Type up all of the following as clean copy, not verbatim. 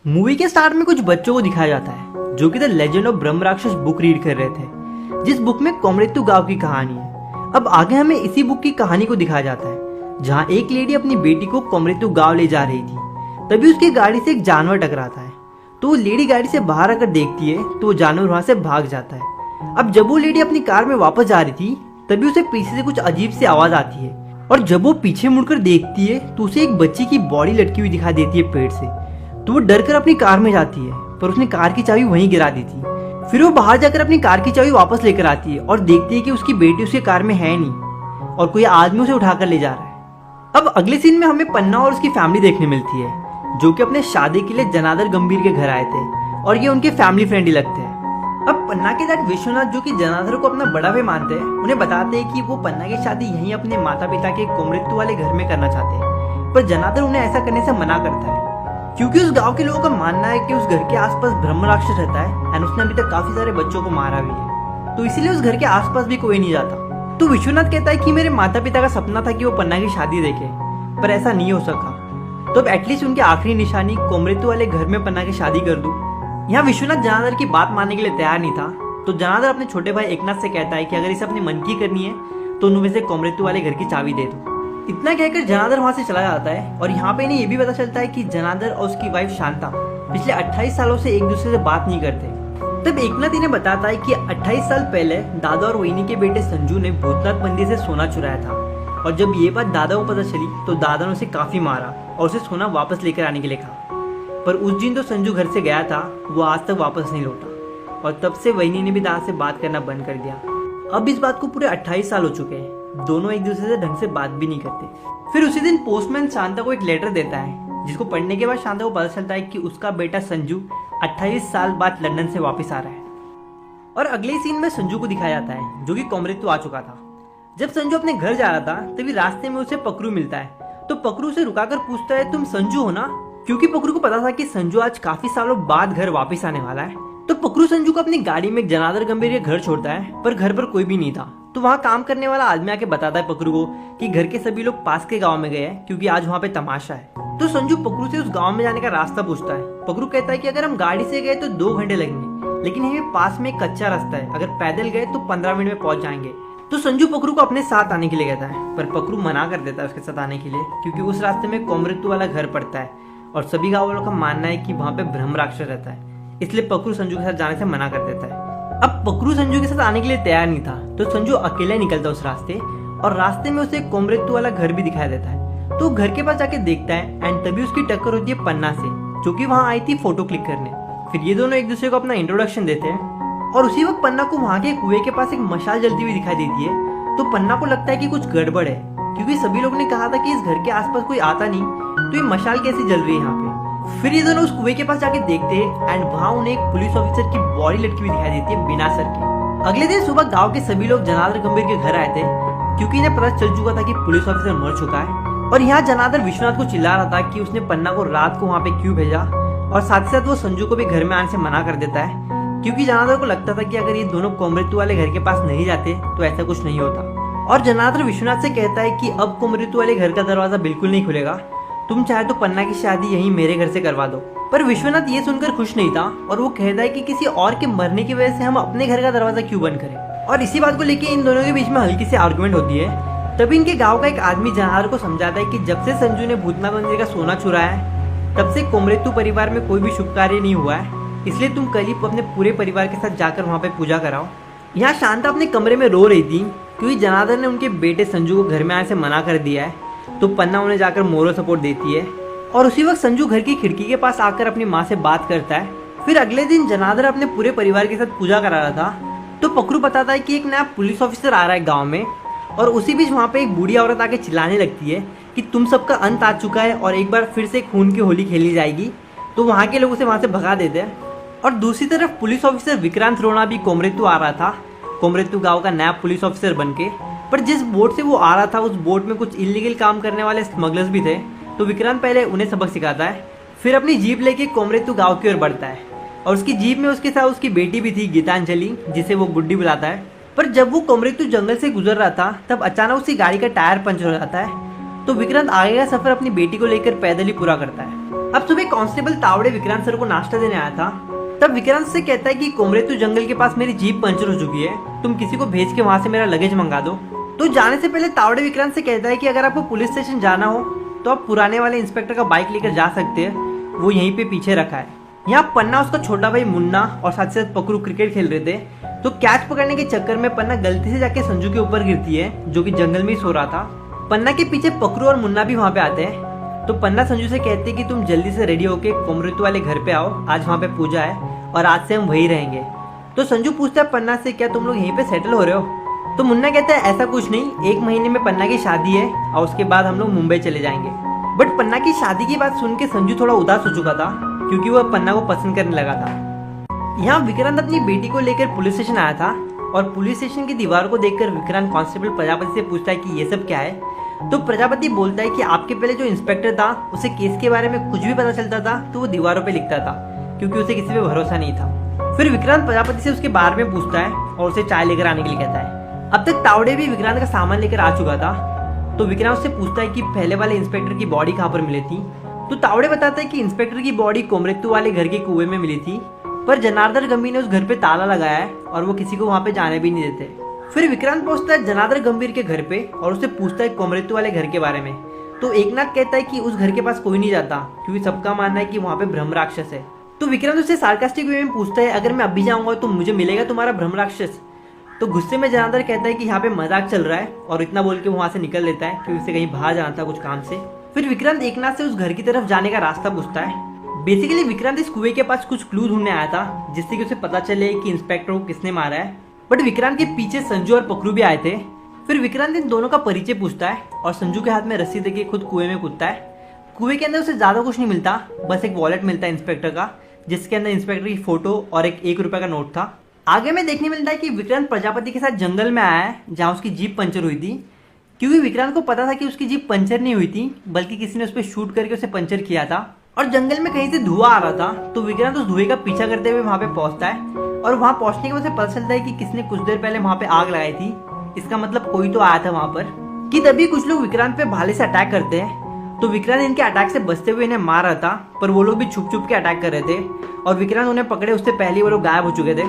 Movie के start में कुछ बच्चों को दिखाया जाता है जो कि द लेजेंड ऑफ ब्रह्म राक्षस बुक रीड कर रहे थे, जिस बुक में कोमरेतु गांव की कहानी है। अब आगे हमें इसी बुक की कहानी को दिखाया जाता है जहां एक लेडी अपनी बेटी को कोमरेतु गांव ले जा रही थी। तभी उसकी गाड़ी से एक जानवर टकराता है, तो वो लेडी गाड़ी से बाहर आकर देखती है तो वो जानवर वहां से भाग जाता है। अब जब वो लेडी अपनी कार में वापस जा रही थी तभी उसे पीछे से कुछ अजीब सी आवाज आती है, और जब वो पीछे मुड़कर देखती है तो उसे एक बच्ची की बॉडी लटकी हुई दिखाई देती है पेड़ से। तो वो डर कर अपनी कार में जाती है, पर उसने कार की चाबी वहीं गिरा दी थी। फिर वो बाहर जाकर अपनी कार की चाबी वापस लेकर आती है और देखती है कि उसकी बेटी उसके कार में है नहीं और कोई आदमी उसे उठाकर ले जा रहा है। अब अगले सीन में हमें पन्ना और उसकी फैमिली देखने मिलती है जो कि अपने शादी के लिए जनार्दन गंभीर के घर आए थे, और ये उनके फैमिली फ्रेंड ही लगते हैं। अब पन्ना के डैड विश्वनाथ जो कि जनार्दन को अपना बड़ा भाई मानते हैं, उन्हें बताते हैं कि वो पन्ना की शादी यहीं अपने माता पिता के कोमरेतु वाले घर में करना चाहते हैं, पर जनार्दन उन्हें ऐसा करने से मना करता है क्योंकि उस गांव के लोगों का मानना है कि उस घर के आसपास ब्रह्म राक्षस रहता है एंड उसने अभी तक काफी सारे बच्चों को मारा भी है, तो इसीलिए उस घर के आसपास भी कोई नहीं जाता। तो विश्वनाथ कहता है कि मेरे माता पिता का सपना था कि वो पन्ना की शादी देखे, पर ऐसा नहीं हो सका, तो अब एटलीस्ट उनकी आखिरी निशानी कोमरेतु वाले घर में पन्ना की शादी कर दूं। यहाँ विश्वनाथ जनार्दन की बात मानने के लिए तैयार नहीं था, तो जनार्दन अपने छोटे भाई एकनाथ से कहता है कि अगर इसे अपने मन की करनी है तो उन्हें से कोमरेतु वाले घर की चाबी दे दो। इतना कहकर जनार्दन वहां से चला जाता है, और यहाँ पे इन्हें ये भी पता चलता है कि जनार्दन और उसकी वाइफ शांता पिछले 28 सालों से एक दूसरे से बात नहीं करते। तब एकनाथ इन्हें बताता है कि 28 साल पहले दादा और वहीनी के बेटे संजू ने भूतनाथ मंदिर से सोना चुराया था, और जब ये बात दादा को पता चली तो दादा ने उसे काफी मारा और उसे सोना वापस लेकर आने के लिए कहा। पर उस दिन तो संजू घर से गया था वो आज तक वापस नहीं लौटा, और तब से वहीनी ने भी दादा से बात करना बंद कर दिया। अब इस बात को पूरे 28 साल हो चुके हैं, दोनों एक दूसरे से ढंग से बात भी नहीं करते। फिर उसी दिन पोस्टमैन शांता को एक लेटर देता है, जिसको पढ़ने के बाद शांता को पता चलता है कि उसका बेटा संजू 28 साल बाद लंदन से वापस आ रहा है। और अगले सीन में संजू को दिखाया जाता है जो कि कोमरेतु आ चुका था। जब संजू अपने घर जा रहा था तभी रास्ते में उसे पकरू मिलता है, तो पकरू उसे रुकाकर पूछता है तुम संजू हो ना, क्योंकि पकरू को पता था कि संजू आज काफी सालों बाद घर वापस आने वाला है। तो पकरू संजू को अपनी गाड़ी में जनार्दन गंभीर के घर छोड़ता है, पर घर पर कोई भी नहीं था। तो वहाँ काम करने वाला आदमी आके बताता है पकरू को कि घर के सभी लोग पास के गांव में गए हैं क्योंकि आज वहाँ पे तमाशा है। तो संजू पकरू से उस गांव में जाने का रास्ता पूछता है। पकरू कहता है कि अगर हम गाड़ी से गए तो 2 घंटे लगेंगे, लेकिन हमें पास में एक कच्चा रास्ता है, अगर पैदल गए तो 15 मिनट में पहुंच जाएंगे। तो संजू पकरू को अपने साथ आने के लिए कहता है, पर पकरू मना कर देता है उसके साथ आने के लिए, क्योंकि उस रास्ते में कोमरेतु वाला घर पड़ता है और सभी गाँव वालों का मानना है कि वहाँ पे ब्रह्म राक्षस रहता है, इसलिए पकरू संजू के साथ जाने से मना कर देता है। अब पकरू संजू के साथ आने के लिए तैयार नहीं था, तो संजू अकेले निकलता उस रास्ते, और रास्ते में उसे कोमरेतु वाला घर भी दिखाई देता है। तो घर के पास जाके देखता है एंड तभी उसकी टक्कर होती है पन्ना से, जो कि वहाँ आई थी फोटो क्लिक करने। फिर ये दोनों एक दूसरे को अपना इंट्रोडक्शन देते हैं, और उसी वक्त पन्ना को वहाँ के कुएं के पास एक मशाल जलती हुई दिखाई देती है। तो पन्ना को लगता है कि कुछ गड़बड़ है, क्योंकि सभी लोग ने कहा था कि इस घर के आसपास कोई आता नहीं, तो ये मशाल कैसे जल रही है यहाँ पे। फिर ये दोनों उस कुएं के पास जाके देखते हैं एंड वहाँ उन्हें एक पुलिस ऑफिसर की बॉडी लटकी हुई दिखाई देती है बिना सर के। अगले दिन सुबह गांव के सभी लोग जनार्दन गंभीर के घर आए थे, क्योंकि इन्हें पता चल चुका था कि पुलिस ऑफिसर मर चुका है। और यहाँ जनार्दन विश्वनाथ को चिल्ला रहा था कि उसने पन्ना को रात को वहाँ पे क्यों भेजा, और साथ ही साथ वो संजू को भी घर में आने से मना कर देता है, क्योंकि जनार्दन को लगता था कि अगर ये दोनों कोमरेतु वाले घर के पास नहीं जाते तो ऐसा कुछ नहीं होता। और जनार्दन विश्वनाथ से कहता है कि अब कोमरेतु वाले घर का दरवाजा बिल्कुल नहीं खुलेगा, तुम चाहे तो पन्ना की शादी यहीं मेरे घर से करवा दो। पर विश्वनाथ ये सुनकर खुश नहीं था, और वो कहता है कि किसी और के मरने की वजह से हम अपने घर का दरवाजा क्यों बंद करें। और इसी बात को लेके इन दोनों के बीच में हल्की सी आर्गुमेंट होती है। तभी इनके गांव का एक आदमी जनार्दन को समझाता है कि जब से संजू ने भूतनाथ मंदिर का सोना चुराया है तब से कोमरेतु परिवार में कोई भी शुभ कार्य नहीं हुआ है, इसलिए तुम कल ही अपने पूरे परिवार के साथ जाकर वहाँ पे पूजा कराओ। यहाँ शांता अपने कमरे में रो रही थी क्योंकि जनार्दन ने उनके बेटे संजू को घर में आने से मना कर दिया है, तो पन्ना उन्हें जाकर मोरल सपोर्ट देती है। और उसी वक्त संजू घर की खिड़की के पास आकर अपनी माँ से बात करता है। फिर अगले दिन जनार्दन अपने पूरे परिवार के साथ पूजा करा रहा था, तो पकरू बताता है कि एक नया पुलिस ऑफिसर आ रहा है गांव में, और उसी बीच वहाँ पे एक बूढ़ी औरत आके चिल्लाने लगती है कि तुम सबका अंत आ चुका है और एक बार फिर से खून की होली खेली जाएगी। तो वहाँ के लोग उसे वहाँ से भगा देते हैं। और दूसरी तरफ पुलिस ऑफिसर विक्रांत रोना भी कोमरेतु आ रहा था, कोमरेतु गाँव का नया पुलिस ऑफिसर बन के। पर जिस बोट से वो आ रहा था उस बोट में कुछ इलीगल काम करने वाले स्मगलर्स भी थे, तो विक्रांत पहले उन्हें सबक सिखाता है, फिर अपनी जीप लेके कोमरेतु गांव की ओर बढ़ता है। और उसकी जीप में उसके साथ उसकी बेटी भी थी गीतांजलि, जिसे वो गुड्डी बुलाता है। पर जब वो कोमरेतु जंगल से गुजर रहा था तब अचानक उसकी गाड़ी का टायर पंचर हो जाता है, तो विक्रांत आगे का सफर अपनी बेटी को लेकर पैदल ही पूरा करता है। अब सुबह कांस्टेबल तावड़े विक्रांत सर को नाश्ता देने आया था। तब विक्रांत से कहता है कि कोमरेतु जंगल के पास मेरी जीप पंचर हो चुकी है, तुम किसी को भेज के वहां से मेरा लगेज मंगा दो। तो जाने से पहले तावड़े विक्रांत से कहता है कि अगर आपको पुलिस स्टेशन जाना हो तो आप पुराने वाले इंस्पेक्टर का बाइक लेकर जा सकते हैं, वो यहीं पे पीछे रखा है। यहाँ पन्ना उसका छोटा भाई मुन्ना और साथ साथ पकड़ू क्रिकेट खेल रहे थे। तो कैच पकड़ने के चक्कर में पन्ना गलती से जाके संजू के ऊपर गिरती है, जो कि जंगल में ही सो रहा था। पन्ना के पीछे पकड़ू और मुन्ना भी वहाँ पे आते हैं। तो पन्ना संजू से कहते हैं कि तुम जल्दी से रेडी होके कोमरेतु वाले घर पे आओ, आज वहाँ पे पूजा है और आज से हम वही रहेंगे। तो संजू पूछता है पन्ना से, क्या तुम लोग यहीं पे सेटल हो रहे हो? तो मुन्ना कहता है ऐसा कुछ नहीं, 1 महीने में पन्ना की शादी है और उसके बाद हम लोग मुंबई चले जाएंगे। बट पन्ना की शादी की बात सुन के संजू थोड़ा उदास हो चुका था, क्योंकि वह पन्ना को पसंद करने लगा था। यहाँ विक्रांत अपनी बेटी को लेकर पुलिस स्टेशन आया था और पुलिस स्टेशन की दीवार को देखकर विक्रांत कांस्टेबल प्रजापति से पूछता है कि ये सब क्या है। तो प्रजापति बोलता है कि आपके पहले जो इंस्पेक्टर था उसे केस के बारे में कुछ भी पता चलता था तो वो दीवारों पे लिखता था, क्योंकि उसे किसी पे भरोसा नहीं था। फिर विक्रांत प्रजापति से उसके बारे में पूछता है और उसे चाय लेकर आने के लिए कहता है। अब तक तावड़े भी विक्रांत का सामान लेकर आ चुका था। तो विक्रांत उससे पूछता है कि पहले वाले इंस्पेक्टर की बॉडी कहाँ पर मिली थी। तो तावड़े बताता है कि इंस्पेक्टर की बॉडी कोमरेतु वाले घर के कुएं में मिली थी, पर जनार्दन गंभीर ने उस घर पे ताला लगाया है और वो किसी को वहाँ पे जाने भी नहीं देते। फिर विक्रांत पहुंचता है जनार्दन गंभीर के घर पे और उससे पूछता है कोमरेतु वाले घर के बारे में। तो एकनाथ कहता है कि उस घर के पास कोई नहीं जाता, क्योंकि सबका मानना है कि वहाँ पे ब्रह्म राक्षस है। तो विक्रांत उससे सार्कास्टिक वे में पूछता है, अगर मैं अभी जाऊंगा तो मुझे मिलेगा तुम्हारा ब्रह्म राक्षस? तो गुस्से में जनार्दन कहता है कि यहाँ पे मजाक चल रहा है और इतना बोल के वहाँ से निकल लेता है, क्योंकि उसे कहीं बाहर जाना था कुछ काम से। फिर विक्रांत एकनाथ से उस घर की तरफ जाने का रास्ता पूछता है। बेसिकली विक्रांत इस कुएं के पास कुछ क्लू ढूंढने आया था, जिससे कि उसे पता चले कि इंस्पेक्टर को किसने मारा है। बट विक्रांत के पीछे संजू और पकड़ू भी आए थे। फिर विक्रांत इन दोनों का परिचय पूछता है और संजू के हाथ में रस्सी देके खुद कुएं में कूदता है। कुएं के अंदर उसे ज्यादा कुछ नहीं मिलता, बस एक वॉलेट मिलता है इंस्पेक्टर का, जिसके अंदर इंस्पेक्टर की फोटो और एक रुपए का नोट था। आगे में देखने मिलता है कि विक्रांत प्रजापति के साथ जंगल में आया है, जहाँ उसकी जीप पंचर हुई थी। क्योंकि विक्रांत को पता था कि उसकी जीप पंचर नहीं हुई थी, बल्कि किसी ने उस पर शूट करके उसे पंचर किया था। और जंगल में कहीं से धुआं आ रहा था, तो विक्रांत उस धुएं का पीछा करते हुए वहां पे पहुंचता है। और वहां पहुंचने के बाद उसे पता चलता है कि किसने कुछ देर पहले वहां पे आग लगाई थी। इसका मतलब कोई तो आया था वहां पर। कि तभी कुछ लोग विक्रांत पे भाले से अटैक करते हैं। तो विक्रांत इनके अटैक से बचते हुए इन्हें मार रहा था, पर वो लोग भी छुप छुप के अटैक कर रहे थे और विक्रांत उन्हें पकड़े उससे पहले वो लोग गायब हो चुके थे।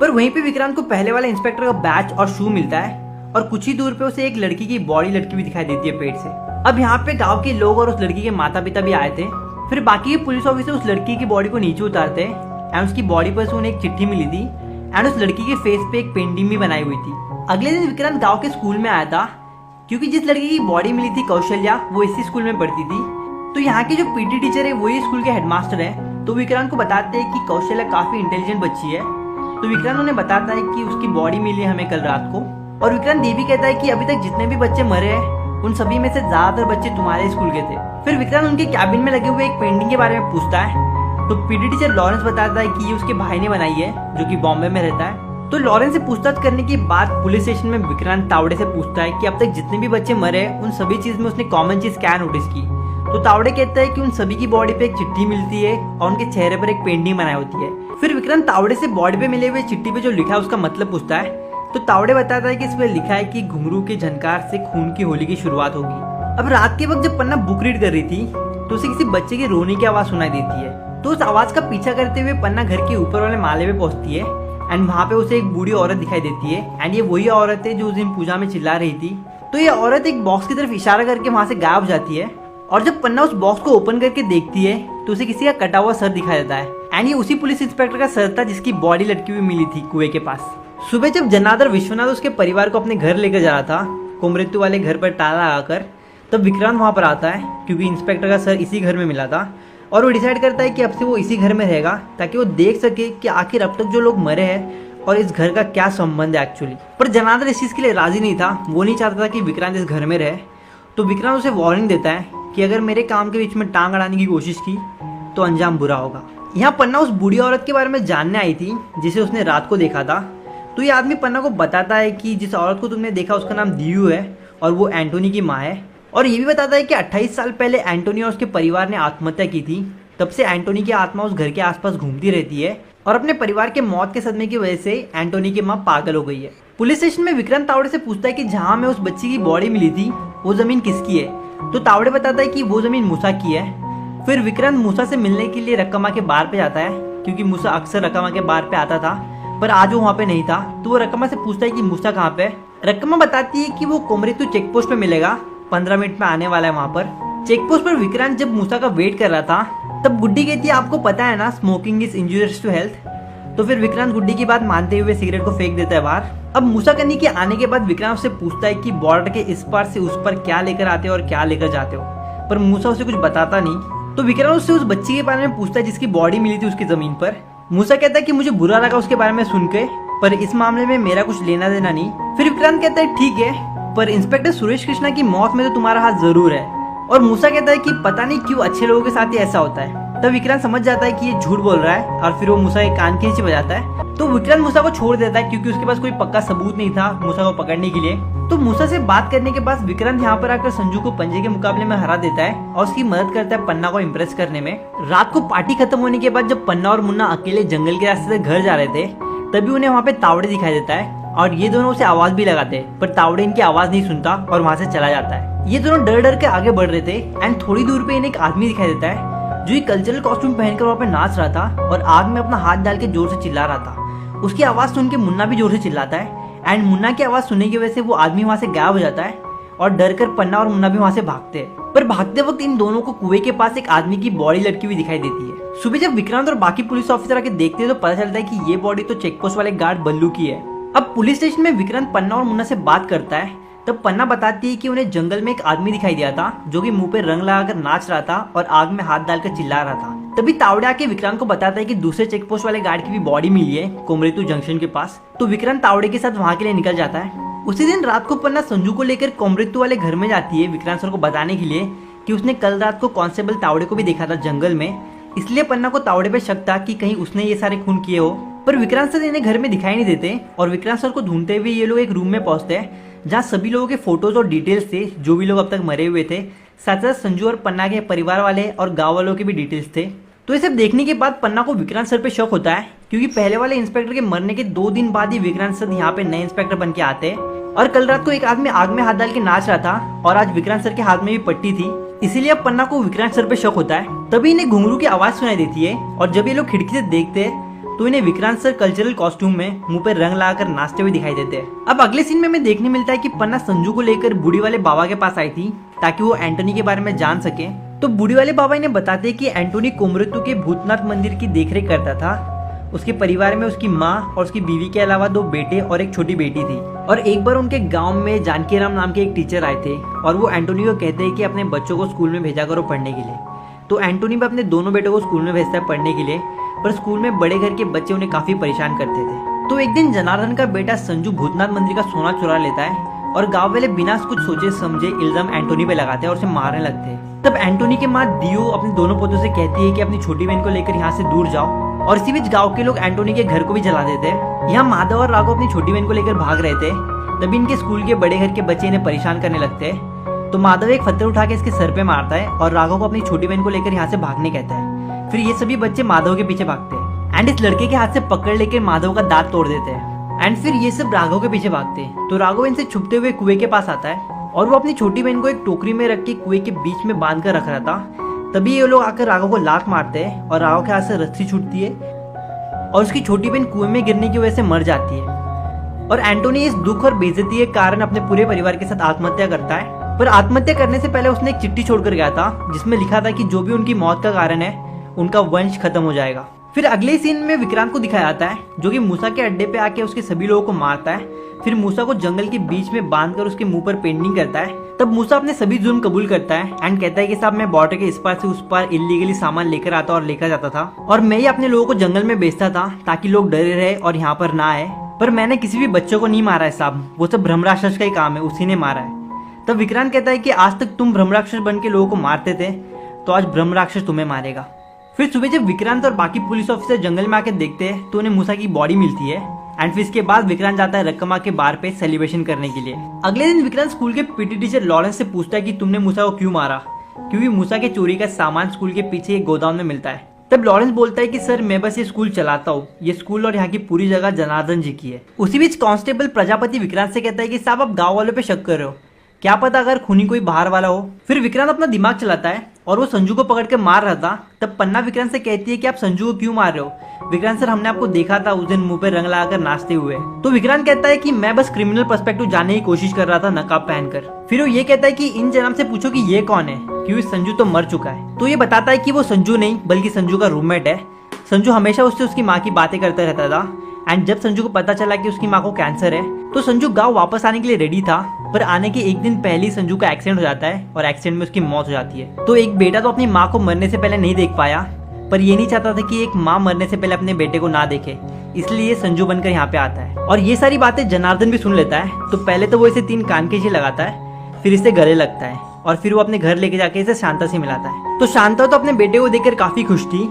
पर वहीं पे विक्रांत को पहले वाले इंस्पेक्टर का बैच और शू मिलता है और कुछ ही दूर पे उसे एक लड़की की बॉडी लटकी हुई दिखाई देती है पेट से। अब यहाँ पे गाँव के लोग और उस लड़की के माता पिता भी आए थे। फिर बाकी के पुलिस ऑफिसर उस लड़की की बॉडी को नीचे उतारते एंड उसकी बॉडी पर से उन्हें एक चिट्ठी मिली थी एंड उस लड़की के फेस पे एक पेंटिंग भी बनाई हुई थी। अगले दिन विक्रांत गांव के स्कूल में आया था, क्योंकि जिस लड़की की बॉडी मिली थी कौशल्या, वो इसी स्कूल में पढ़ती थी। तो यहाँ की जो पीटी टीचर है वही स्कूल के हेडमास्टर है। तो विक्रांत को बताते हैं कि कौशल्या काफी इंटेलिजेंट बच्ची है। तो विक्रांत उन्हें बताता है कि उसकी बॉडी मिली है हमें कल रात को। और विक्रांत ये भी कहता है कि अभी तक जितने भी बच्चे मरे हैं उन सभी में से ज्यादातर बच्चे तुम्हारे स्कूल के थे। फिर विक्रांत उनके कैबिन में लगे हुए एक पेंटिंग के बारे में पूछता है। तो पीटी टीचर लॉरेंस बताता है कि ये उसके भाई ने बनाई है, जो कि बॉम्बे में रहता है। तो लॉरेंस से पूछताछ करने के बाद पुलिस स्टेशन में विक्रांत तावड़े से पूछता है कि अब तक जितने भी बच्चे मरे उन सभी चीज में उसने कॉमन चीज क्या नोटिस की। तो तावड़े कहता है कि उन सभी की बॉडी पे एक चिट्ठी मिलती है और उनके चेहरे पर एक पेंटिंग बनाई होती है। फिर विक्रांत तावड़े से बॉडी पे मिले हुए चिट्ठी पे जो लिखा है उसका मतलब पूछता है। तो तावड़े बताता है कि इसमें लिखा है कि घुंघरू के झनकार से खून की होली की शुरुआत होगी। अब रात के वक्त जब पन्ना बुक रीड कर रही थी तो उसे किसी बच्चे के रोने की आवाज सुनाई देती है। तो उस आवाज का पीछा करते हुए पन्ना घर के ऊपर वाले माले पे पहुंचती है एंड वहाँ पे उसे एक बूढ़ी औरत दिखाई देती है एंड ये वही औरत है जो उस दिन पूजा में चिल्ला रही थी। तो ये औरत एक बॉक्स की तरफ इशारा करके वहाँ से गायब हो जाती है और जब पन्ना उस बॉक्स को ओपन करके देखती है तो उसे किसी का कटा हुआ सर दिखाई देता है एंड ये उसी पुलिस इंस्पेक्टर का सर था जिसकी बॉडी लटकी हुई मिली थी कुएं के पास। सुबह जब जनार्दन विश्वनाथ उसके परिवार को अपने घर लेकर जा रहा था कोमरेतु वाले घर पर ताला लगाकर, तब विक्रांत वहाँ पर आता है क्योंकि इंस्पेक्टर का सर इसी घर में मिला था और वो डिसाइड करता है कि अब से वो इसी घर में रहेगा ताकि वो देख सके कि आखिर अब तक जो लोग मरे हैं और इस घर का क्या संबंध है एक्चुअली। पर जनार्दन इस चीज़ के लिए राजी नहीं था, वो नहीं चाहता था कि विक्रांत इस घर में रहे। तो विक्रांत उसे वार्निंग देता है कि अगर मेरे काम के बीच में टांग अड़ाने की कोशिश की तो अंजाम बुरा होगा। यहाँ पन्ना उस बूढ़ी औरत के बारे में जानने आई थी जिसे उसने रात को देखा था। तो ये आदमी पन्ना को बताता है कि जिस औरत को तुमने देखा उसका नाम दियू है और वो एंटोनी की माँ है। और ये भी बताता है कि 28 साल पहले एंटोनी और उसके परिवार ने आत्महत्या की थी। तब से एंटोनी की आत्मा उस घर के आसपास घूमती रहती है और अपने परिवार के मौत के सदमे की वजह से एंटोनी की माँ पागल हो गई है। पुलिस स्टेशन में विक्रांत तावड़े से पूछता है कि जहाँ में उस बच्ची की बॉडी मिली थी वो जमीन किसकी है। तो तावड़े बताता है कि वो जमीन मूसा की है। फिर विक्रांत मूसा से मिलने के लिए रक्कामा के बार पे जाता है, क्योंकि मूसा अक्सर रक्कामा के बार पे आता था, पर आज वो वहाँ पे नहीं था। तो वो रक्कामा से पूछता है कि मूसा कहाँ पे। रक्कामा बताती है कि वो कोमरेतु चेक पोस्ट पे मिलेगा, 15 मिनट में आने वाला है वहाँ पर। चेक पोस्ट पर विक्रांत जब मूसा का वेट कर रहा था, तब गुड्डी कहती है आपको पता है ना smoking is injurious to health. तो फिर विक्रांत गुड्डी की बात मानते हुए सिगरेट को फेंक देता है बाहर। अब मूसा कन्नी के आने के बाद विक्रांत उससे पूछता है कि बॉर्डर के इस पार से उस पर क्या लेकर आते हो और क्या लेकर जाते हो, पर मूसा उसे कुछ बताता नहीं। तो विक्रांत उससे उस बच्ची के बारे में पूछता है जिसकी बॉडी मिली थी उसकी जमीन पर। मूसा कहता है कि मुझे बुरा लगा उसके बारे में सुन के, पर इस मामले में मेरा कुछ लेना देना नहीं। फिर विक्रांत कहता है ठीक है, पर इंस्पेक्टर सुरेश कृष्णा की मौत में तो तुम्हारा हाथ जरूर है। और मूसा कहता है कि पता नहीं क्यों अच्छे लोगों के साथ ही ऐसा होता है। तब विक्रांत समझ जाता है कि ये झूठ बोल रहा है, और फिर वो मूसा के कान के नीचे बजाता है। तो विक्रांत मूसा को छोड़ देता है, क्योंकि उसके पास कोई पक्का सबूत नहीं था मूसा को पकड़ने के लिए। तो मूसा से बात करने के बाद विक्रांत यहाँ पर आकर संजू को पंजे के मुकाबले में हरा देता है और उसकी मदद करता है पन्ना को इम्प्रेस करने में। रात को पार्टी खत्म होने के बाद जब पन्ना और मुन्ना अकेले जंगल के रास्ते से घर जा रहे थे, तभी उन्हें वहाँ पे तावड़े दिखाई देता है, और ये दोनों उसे आवाज भी लगाते हैं, पर तावड़े इनकी आवाज नहीं सुनता और वहाँ से चला जाता है। ये दोनों डर डर के आगे बढ़ रहे थे, एंड थोड़ी दूर पे इन्हें एक आदमी दिखाई देता है जो एक कल्चरल कॉस्ट्यूम पहनकर वहाँ पे नाच रहा था और आग में अपना हाथ डाल के जोर से चिल्ला रहा था। उसकी आवाज सुन के मुन्ना भी जोर से चिल्लाता है, एंड मुन्ना की आवाज सुनने की वजह से वो आदमी वहाँ से गायब हो जाता है और डर कर पन्ना और मुन्ना भी वहाँ से भागते हैं। पर भागते वक्त इन दोनों को कुएं के पास एक आदमी की बॉडी लटकी हुई दिखाई देती है। सुबह जब विक्रांत और बाकी पुलिस ऑफिसर आके देखते हैं तो पता चलता है कि ये बॉडी तो चेकपोस्ट वाले गार्ड बल्लू की है। अब पुलिस स्टेशन में विक्रांत पन्ना और मुन्ना से बात करता है, तब पन्ना बताती है कि उन्हें जंगल में एक आदमी दिखाई दिया था जो कि मुंह पे रंग लगाकर नाच रहा था और आग में हाथ डालकर चिल्ला रहा था। तभी तावड़े आके विक्रांत को बताता है कि दूसरे चेकपोस्ट वाले गार्ड की भी बॉडी मिली है कोमरेतु जंक्शन के पास। तो विक्रांत तावड़े के साथ वहाँ के लिए निकल जाता है। उसी दिन रात को पन्ना संजू को लेकर कोमरेतु वाले घर में जाती है विक्रांत सर को बताने के लिए कि उसने कल रात को कांस्टेबल तावड़े को भी देखा था जंगल में। इसलिए पन्ना को तावड़े पे शक था कि कहीं उसने ये सारे खून किए हो, पर विक्रांत सर इन्हें घर में दिखाई नहीं देते और विक्रांत सर को ढूंढते हुए ये लोग एक रूम में पहुंचते हैं जहाँ सभी लोगों के फोटोज और डिटेल्स थे, जो भी लोग अब तक मरे हुए थे, साथ साथ संजू और पन्ना के परिवार वाले और गाँव वालों के भी डिटेल्स थे। तो ये सब देखने के बाद पन्ना को विक्रांत सर पे शक होता है, क्योंकि पहले वाले इंस्पेक्टर के मरने के 2 दिन बाद ही विक्रांत सर यहाँ पे नए इंस्पेक्टर बन के आते हैं। और कल रात को एक आदमी आग में हाथ डाल के नाच रहा था और आज विक्रांत सर के हाथ में भी पट्टी थी, इसीलिए अब पन्ना को विक्रांत सर पे शक होता है। तभी इन्हें घुंघरू की आवाज सुनाई देती है और जब ये लोग खिड़की से देखते हैं तो इन्हें विक्रांत सर कल्चरल कॉस्ट्यूम में मुंह पर रंग लगाकर नाचते हुए दिखाई देते हैं। अब अगले सीन में हमें देखने मिलता है कि पन्ना संजू को लेकर बूढ़ी वाले बाबा के पास आई थी ताकि वो एंटोनी के बारे में जान सके। तो बूढ़ी वाले बाबा इन्हें बताते कि एंटोनी कोमरेतु के भूतनाथ मंदिर की देखरेख करता था। उसके परिवार में उसकी माँ और उसकी बीवी के अलावा 2 बेटे और एक छोटी बेटी थी। और एक बार उनके गांव में जानकी राम नाम के एक टीचर आए थे और वो एंटोनी को कहते हैं कि अपने बच्चों को स्कूल में भेजा करो पढ़ने के लिए। तो एंटोनी भी अपने दोनों बेटों को स्कूल में भेजता है पढ़ने के लिए, पर स्कूल में बड़े घर के बच्चे उन्हें काफी परेशान करते थे। तो एक दिन जनार्दन का बेटा संजू भूतनाथ मंदिर का सोना चुरा लेता है और गांव वाले बिना कुछ सोचे समझे इल्जाम एंटोनी पे लगाते हैं और उसे मारने लगते हैं। तब एंटोनी की माँ दियो अपने दोनों पोतों से कहती है कि अपनी छोटी बहन को लेकर यहाँ से दूर जाओ, और इसी बीच गांव के लोग एंटोनी के घर को भी जला देते हैं। यहाँ माधव और राघव अपनी छोटी बहन को लेकर भाग रहे थे, तभी इनके स्कूल के बड़े घर के बच्चे इन्हें परेशान करने लगते हैं। तो माधव एक पत्थर उठा के इसके सर पे मारता है और राघव को अपनी छोटी बहन को लेकर यहाँ से भागने कहता है। फिर ये सभी बच्चे माधव के पीछे भागते हैं एंड इस लड़के के हाथ से पकड़ लेकर माधव का दांत तोड़ देते हैं। एंड फिर ये सब राघव के पीछे भागते हैं। तो राघव इनसे छुपते हुए कुएं के पास आता है और वो अपनी छोटी बहन को एक टोकरी में रख के कुएं के बीच में बांध कर रख रहा था। तभी ये लोग आकर राघव को लात मारते हैं और राघव के हाथ से रस्सी छूटती है और उसकी छोटी बहन कुएं में गिरने की वजह से मर जाती है। और एंटोनी इस दुख और बेइज्जती के कारण अपने पूरे परिवार के साथ आत्महत्या करता है। पर आत्महत्या करने से पहले उसने एक चिट्ठी छोड़कर गया था जिसमें लिखा था कि जो भी उनकी मौत का कारण है उनका वंश खत्म हो जाएगा। फिर अगले सीन में विक्रांत को दिखाया जाता है जो कि मूसा के अड्डे पे आके उसके सभी लोगों को मारता है। फिर मूसा को जंगल के बीच में बांधकर उसके मुंह पर पेंटिंग करता है। तब मूसा अपने सभी जुर्म कबूल करता है एंड कहता है कि साहब मैं बॉर्डर के इस पार से उस पार इलीगली सामान लेकर आता और लेकर जाता था और मैं ही अपने लोगों को जंगल में बेचता था ताकि लोग डरे रहे और यहाँ पर ना आए। पर मैंने किसी भी बच्चों को नहीं मारा है साहब, वो सब ब्रह्मराक्षस का ही काम है, उसी ने मारा है। तब विक्रांत कहता है कि आज तक तुम ब्रह्मराक्षस बन के लोगों को मारते थे, तो आज ब्रह्मराक्षस तुम्हें मारेगा। फिर सुबह जब विक्रांत और बाकी पुलिस ऑफिसर जंगल में आके देखते हैं तो उन्हें मूसा की बॉडी मिलती है एंड फिर इसके बाद विक्रांत जाता है रक्कमा के बार पे सेलिब्रेशन करने के लिए। अगले दिन विक्रांत स्कूल के पीटी टीचर लॉरेंस से पूछता है कि तुमने मूसा को क्यों मारा, क्योंकि मूसा के चोरी का सामान स्कूल के पीछे एक गोदाम में मिलता है। तब लॉरेंस बोलता है कि सर मैं बस ये स्कूल चलाता हूँ, ये स्कूल और यहाँ की पूरी जगह जनार्दन जी की है। उसी बीच कांस्टेबल प्रजापति विक्रांत से कहता है कि साहब आप गाँव वालों पे शक कर रहे हो, क्या पता अगर खूनी कोई बाहर वाला हो। फिर विक्रांत अपना दिमाग चलाता है और वो संजू को पकड़ के मार रहा था, तब पन्ना विक्रांत से कहती है कि आप संजू को क्यों मार रहे हो? विक्रांत सर, हमने आपको देखा था उस दिन मुंह पे रंग लगाकर नाचते हुए। तो विक्रांत कहता है कि मैं बस क्रिमिनल पर्सपेक्टिव जानने की कोशिश कर रहा था नकाब पहनकर। फिर वो ये कहता है कि इन जन्म से पूछो कि ये कौन है, क्योंकि संजू तो मर चुका है। तो ये बताता है कि वो संजू नहीं बल्कि संजू का रूममेट है। संजू हमेशा उससे उसकी माँ की बातें करता रहता था। एंड जब संजू को पता चला कि उसकी माँ को कैंसर है, तो संजू गांव वापस आने के लिए रेडी था, पर आने के एक दिन पहले ही संजू का एक्सीडेंट हो जाता है और एक्सीडेंट में उसकी मौत हो जाती है। तो एक बेटा तो अपनी माँ को मरने से पहले नहीं देख पाया, पर ये नहीं चाहता था कि एक माँ मरने से पहले अपने बेटे को ना देखे, इसलिए संजू बनकर यहाँ पे आता है। और ये सारी बातें जनार्दन भी सुन लेता है। तो पहले तो वो इसे 3 कान के लगाता है, फिर इसे गले लगता है और फिर वो अपने घर लेके जाके इसे शांता से मिलाता है। तो शांता तो अपने बेटे को देखकर काफी खुश थी,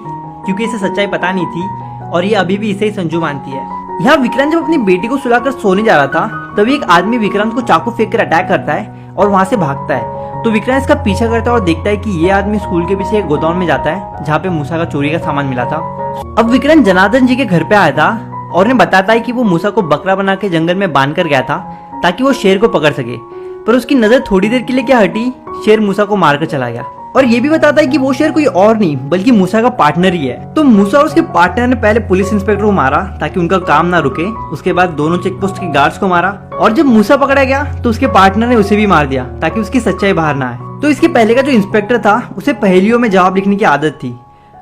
क्योंकि इसे सच्चाई पता नहीं थी और ये अभी भी इसे ही संजू मानती है। यहाँ विक्रांत जब अपनी बेटी को सुलाकर सोने जा रहा था, तभी एक आदमी विक्रांत को चाकू फेंक कर अटैक करता है और वहां से भागता है। तो विक्रांत इसका पीछा करता है और देखता है कि ये आदमी स्कूल के पीछे एक गोदाम में जाता है, जहाँ पे मूसा का चोरी का सामान मिला था। अब विक्रांत जनार्दन जी के घर पे आया था और उन्हें बताता है कि वो मूसा को बकरा बना के जंगल में बांध कर गया था ताकि वो शेर को पकड़ सके, पर उसकी नजर थोड़ी देर के लिए क्या हटी, शेर मूसा को मारकर चला गया। और ये भी बताता है कि वो शेर कोई और नहीं बल्कि मूसा का पार्टनर ही है। तो मूसा और उसके पार्टनर ने पहले पुलिस इंस्पेक्टर को मारा ताकि उनका काम ना रुके, उसके बाद दोनों चेकपोस्ट के गार्ड्स को मारा, और जब मूसा पकड़ा गया तो उसके पार्टनर ने उसे भी मार दिया ताकि उसकी सच्चाई बाहर ना आए। तो इसके पहले का जो इंस्पेक्टर था उसे पहेलियों में जवाब लिखने की आदत थी,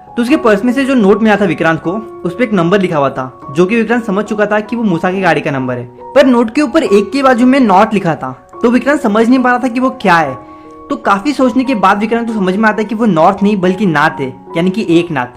तो उसके पर्स में से जो नोट मिला था विक्रांत को, उस पर एक नंबर लिखा हुआ था, जो कि विक्रांत समझ चुका था कि वो मूसा की गाड़ी का नंबर है, पर नोट के ऊपर एक के बाजू में नॉट लिखा था। तो विक्रांत समझ नहीं पा रहा था कि वो क्या है। तो काफी सोचने के बाद विक्रांत को समझ में आता है कि वो नॉर्थ नहीं बल्कि नाथ है, यानी कि एक नाथ।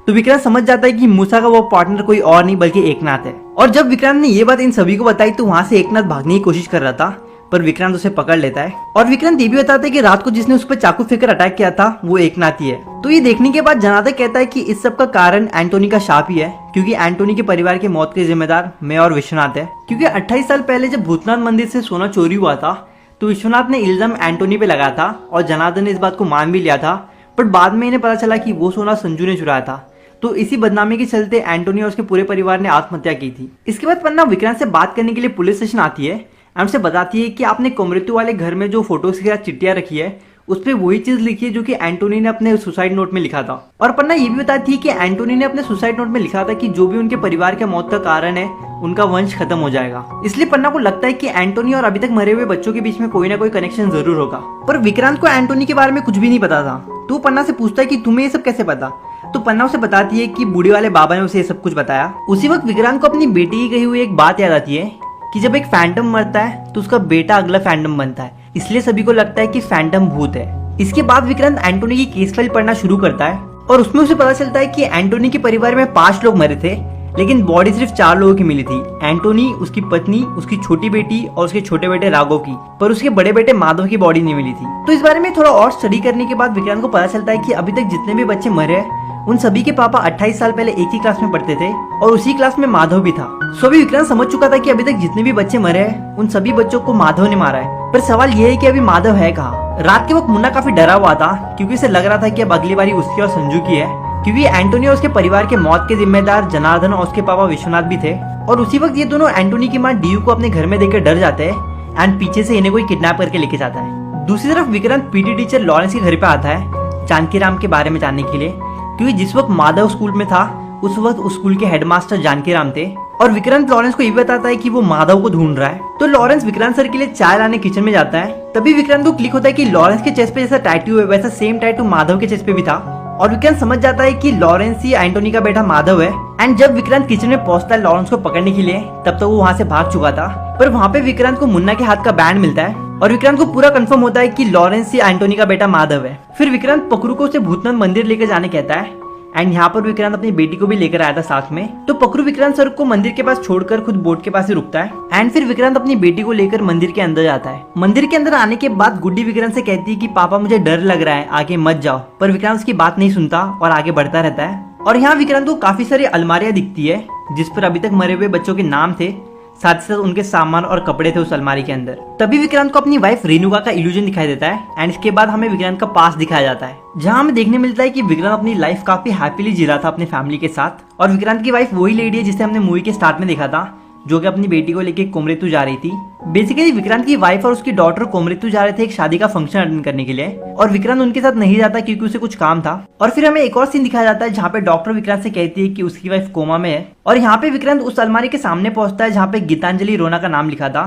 तो विक्रांत समझ जाता है कि मूसा का वो पार्टनर कोई और नहीं बल्कि एक नाथ है। और जब विक्रांत ने ये बात इन सभी को बताई तो वहां से एक नाथ भागने की कोशिश कर रहा था, पर विक्रांत उसे पकड़ लेता है। और विक्रांत ये भी बताता है कि रात को जिसने उस पर चाकू फेंकर अटैक किया था वो एक नाथ ही है। तो ये देखने के बाद जनार्दन कहता है कि इस सब का कारण एंटोनी का शाप ही है, क्योंकि एंटोनी के परिवार की मौत के जिम्मेदार मैं और विश्वनाथ है। क्योंकि 28 साल पहले जब भूतनाथ मंदिर से सोना चोरी हुआ था, तो विश्वनाथ ने इल्जाम एंटोनी पे लगाया था और जनार्दन ने इस बात को मान भी लिया था, पर बाद में इन्हें पता चला कि वो सोना संजू ने चुराया था। तो इसी बदनामी के चलते एंटोनी और उसके पूरे परिवार ने आत्महत्या की थी। इसके बाद पन्ना विक्रांत से बात करने के लिए पुलिस स्टेशन आती है और उसे बताती है कि आपने कोमरेतु वाले घर में जो फोटोज के साथ चिट्ठियां रखी है उस पर वही चीज लिखी है जो कि एंटोनी ने अपने सुसाइड नोट में लिखा था। और पन्ना ये भी बताती है कि एंटोनी ने अपने सुसाइड नोट में लिखा था कि जो भी उनके परिवार के मौत का कारण है उनका वंश खत्म हो जाएगा। इसलिए पन्ना को लगता है कि एंटोनी और अभी तक मरे हुए बच्चों के बीच में कोई ना कोई कनेक्शन जरूर होगा। पर विक्रांत को एंटोनी के बारे में कुछ भी नहीं पता था। तो पन्ना से पूछता है कि तुम्हें ये सब कैसे पता? तो पन्ना उसे बताती है कि बूढ़े वाले बाबा ने उसे ये सब कुछ बताया। उसी वक्त विक्रांत को अपनी बेटी की कही हुई एक बात याद आती है कि जब एक फैंटम मरता है तो उसका बेटा अगला फैंटम बनता है, इसलिए सभी को लगता है कि फैंटम भूत है। इसके बाद विक्रांत एंटोनी की केस फाइल पढ़ना शुरू करता है और उसमें उसे पता चलता है कि एंटोनी के परिवार में 5 लोग मरे थे, लेकिन बॉडी सिर्फ 4 लोगों की मिली थी, एंटोनी, उसकी पत्नी, उसकी छोटी बेटी और उसके छोटे बेटे राघव की, पर उसके बड़े बेटे माधव की बॉडी नहीं मिली थी। तो इस बारे में थोड़ा और स्टडी करने के बाद विक्रांत को पता चलता है कि अभी तक जितने भी बच्चे मरे हैं उन सभी के पापा 28 साल पहले एक ही क्लास में पढ़ते थे और उसी क्लास में माधव भी था। सो अभी विक्रांत समझ चुका था कि अभी तक जितने भी बच्चे मरे हैं उन सभी बच्चों को माधव ने मारा है। पर सवाल ये है कि अभी माधव है कहाँ? रात के वक्त मुन्ना काफी डरा हुआ था, क्योंकि उसे लग रहा था कि अब अगली बारी उसकी और संजू की है, क्योंकि एंटोनी और उसके परिवार के मौत के जिम्मेदार जनार्दन और उसके पापा विश्वनाथ भी थे। और उसी वक्त ये दोनों एंटोनी की माँ डीयू को अपने घर में देखकर डर जाते हैं एंड पीछे से इन्हें कोई किडनैप करके लेके जाता है। दूसरी तरफ विक्रांत पीटी टीचर लॉरेंस के घर पे आता है जानकी राम के बारे में जानने के लिए, क्योंकि जिस वक्त माधव स्कूल में था उस वक्त उस स्कूल के हेडमास्टर जानकी राम थे। और विक्रांत लॉरेंस को ये बताता है कि वो माधव को ढूंढ रहा है। तो लॉरेंस विक्रांत सर के लिए चाय लाने किचन में जाता है। तभी विक्रांत को क्लिक होता है कि लॉरेंस के चेस्ट पे जैसा टैटू है वैसा सेम टैटू माधव के चेस्ट पे भी था। और विक्रांत समझ जाता है कि लॉरेंस ही एंटोनी का बेटा माधव है। एंड जब विक्रांत किचन में पहुंचता है लॉरेंस को पकड़ने के लिए, तब तो वो वहां से भाग चुका था। पर वहां पे विक्रांत को मुन्ना के हाथ का बैंड मिलता है और विक्रांत को पूरा कंफर्म होता है कि लॉरेंस ही एंटोनी का बेटा माधव है। फिर विक्रांत पकरू को उसे भूतनाथ मंदिर लेकर जाने कहता है एंड यहाँ पर विक्रांत अपनी बेटी को भी लेकर आया था साथ में। तो पकरू विक्रांत सर को मंदिर के पास छोड़कर खुद बोट के पास ही रुकता है एंड फिर विक्रांत अपनी बेटी को लेकर मंदिर के अंदर जाता है। मंदिर के अंदर आने के बाद गुड्डी विक्रांत से कहती है कि पापा मुझे डर लग रहा है, आगे मत जाओ। पर विक्रांत उसकी बात नहीं सुनता और आगे बढ़ता रहता है। और यहाँ विक्रांत को काफी सारी अलमारियां दिखती है जिस पर अभी तक मरे हुए बच्चों के नाम थे, साथ ही साथ उनके सामान और कपड़े थे उस अलमारी के अंदर। तभी विक्रांत को अपनी वाइफ रेणुका का इल्यूजन दिखाई देता है एंड इसके बाद हमें विक्रांत का पास दिखाया जाता है, जहां हमें देखने मिलता है कि विक्रांत अपनी लाइफ काफी हैप्पीली जी रहा था अपने फैमिली के साथ। और विक्रांत की वाइफ वही लेडी है जिसे हमने मूवी के स्टार्ट में देखा था, जो कि अपनी बेटी को लेके कोमरेतु जा रही थी। बेसिकली विक्रांत की वाइफ और उसकी डॉटर कोमरेतु जा रहे थे एक शादी का फंक्शन अटेंड करने के लिए, और विक्रांत उनके साथ नहीं जाता क्योंकि उसे कुछ काम था। और फिर हमें एक और सीन दिखाया जाता है जहाँ पे डॉक्टर विक्रांत से कहती है कि उसकी वाइफ कोमा में है, और यहाँ पे विक्रांत उस अलमारी के सामने पहुंचता है जहाँ पे गीतांजलि रोना का नाम लिखा था।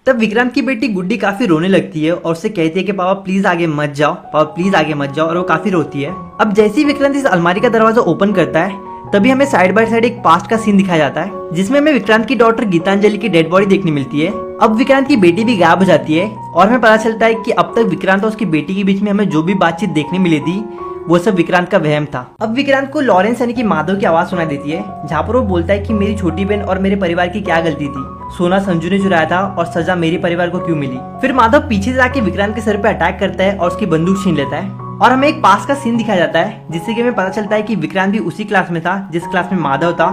तब विक्रांत की बेटी गुड्डी काफी रोने लगती है और उससे कहती है कि पापा प्लीज आगे मत जाओ, पापा प्लीज आगे मत जाओ, और वो काफी रोती है। अब जैसे ही विक्रांत इस अलमारी का दरवाजा ओपन करता है तभी हमें साइड बाय साइड एक पास्ट का सीन दिखाया जाता है जिसमें हमें विक्रांत की डॉटर गीतांजलि की डेड बॉडी देखने मिलती है। अब विक्रांत की बेटी भी गायब हो जाती है और हमें पता चलता है कि अब तक विक्रांत और उसकी बेटी के बीच में हमें जो भी बातचीत देखने मिली थी वो सब विक्रांत का वहम था। अब विक्रांत को लॉरेंस यानी कि माधव की आवाज सुनाई देती है जहाँ पर वो बोलता है कि मेरी छोटी बहन और मेरे परिवार की क्या गलती थी, सोना संजू ने चुराया था और सजा मेरे परिवार को क्यों मिली। फिर माधव पीछे से आके विक्रांत के सर पे अटैक करता है और उसकी बंदूक छीन लेता है, और हमें एक पास का सीन दिखाया जाता है जिससे कि हमें पता चलता है कि विक्रांत भी उसी क्लास में था जिस क्लास में माधव था,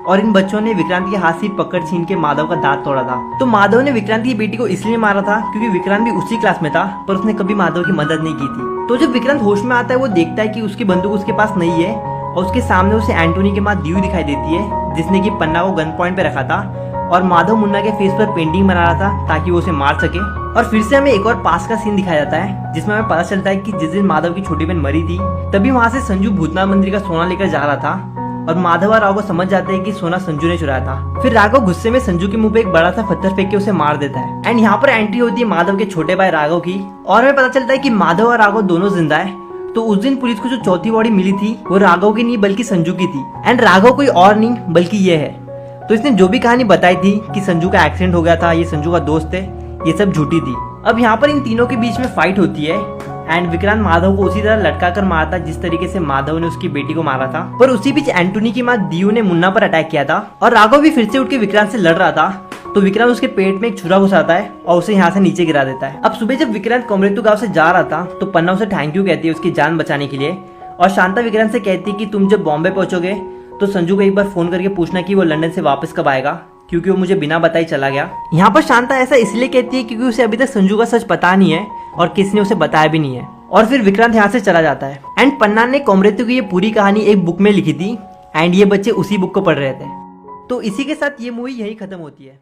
और इन बच्चों ने विक्रांत के हाथ से पकड़ छीन के माधव का दांत तोड़ा था। तो माधव ने विक्रांत की बेटी को इसलिए मारा था क्योंकि विक्रांत भी उसी क्लास में था, पर उसने कभी माधव की मदद नहीं की थी। तो जब विक्रांत होश में आता है वो देखता है कि उसकी बंदूक उसके पास नहीं है, और उसके सामने उसे एंटोनी की माँ दियू दिखाई देती है जिसने की पन्ना को गन पॉइंट पे रखा था और माधव मुन्ना के फेस पर पेंटिंग बना रहा था ताकि वो उसे मार सके। और फिर से हमें एक और पास का सीन दिखाया जाता है जिसमें हमें पता चलता है कि जिस दिन माधव की छोटी बहन मरी थी तभी वहाँ से संजू भूतनाथ मंदिर का सोना लेकर जा रहा था, और माधव और राघव समझ जाते हैं कि सोना संजू ने चुराया था। फिर राघव गुस्से में संजू के मुंह पे एक बड़ा सा पत्थर फेंक के उसे मार देता है। एंड यहाँ पर एंट्री होती है माधव के छोटे भाई राघव की, और हमें पता चलता है कि माधव और राघव दोनों जिंदा है। तो उस दिन पुलिस को जो चौथी बॉडी मिली थी वो राघव की नहीं बल्कि संजू की थी, एंड राघव कोई और नहीं बल्कि ये है। तो इसने जो भी कहानी बताई थी कि संजू का एक्सीडेंट हो गया था, ये संजू का दोस्त है, ये सब झूठी थी। अब यहाँ पर इन तीनों के बीच में फाइट होती है एंड विक्रांत माधव को उसी तरह लटका कर मारता जिस तरीके से माधव ने उसकी बेटी को मारा था। पर उसी बीच एंटोनी की माँ दियू ने मुन्ना पर अटैक किया था और राघव भी फिर से उठ के विक्रांत से लड़ रहा था। तो विक्रांत उसके पेट में एक छुरा घुसाता है और उसे यहाँ से नीचे गिरा देता है। अब सुबह जब विक्रांत कोमरेतु गांव से जा रहा था तो पन्ना उसे थैंक यू कहती है उसकी जान बचाने के लिए, और शांता विक्रांत से कहती है कि तुम जब बॉम्बे पहुंचोगे तो संजू को एक बार फोन करके पूछना कि वो लंदन से वापस कब आएगा, क्योंकि वो मुझे बिना बताए चला गया। यहाँ पर शांता ऐसा इसलिए कहती है क्योंकि उसे अभी तक संजू का सच पता नहीं है और किसी ने उसे बताया भी नहीं है। और फिर विक्रांत यहाँ से चला जाता है। एंड पन्ना ने कोमरेतु की ये पूरी कहानी एक बुक में लिखी थी एंड ये बच्चे उसी बुक को पढ़ रहे थे। तो इसी के साथ ये मूवी यही खत्म होती है।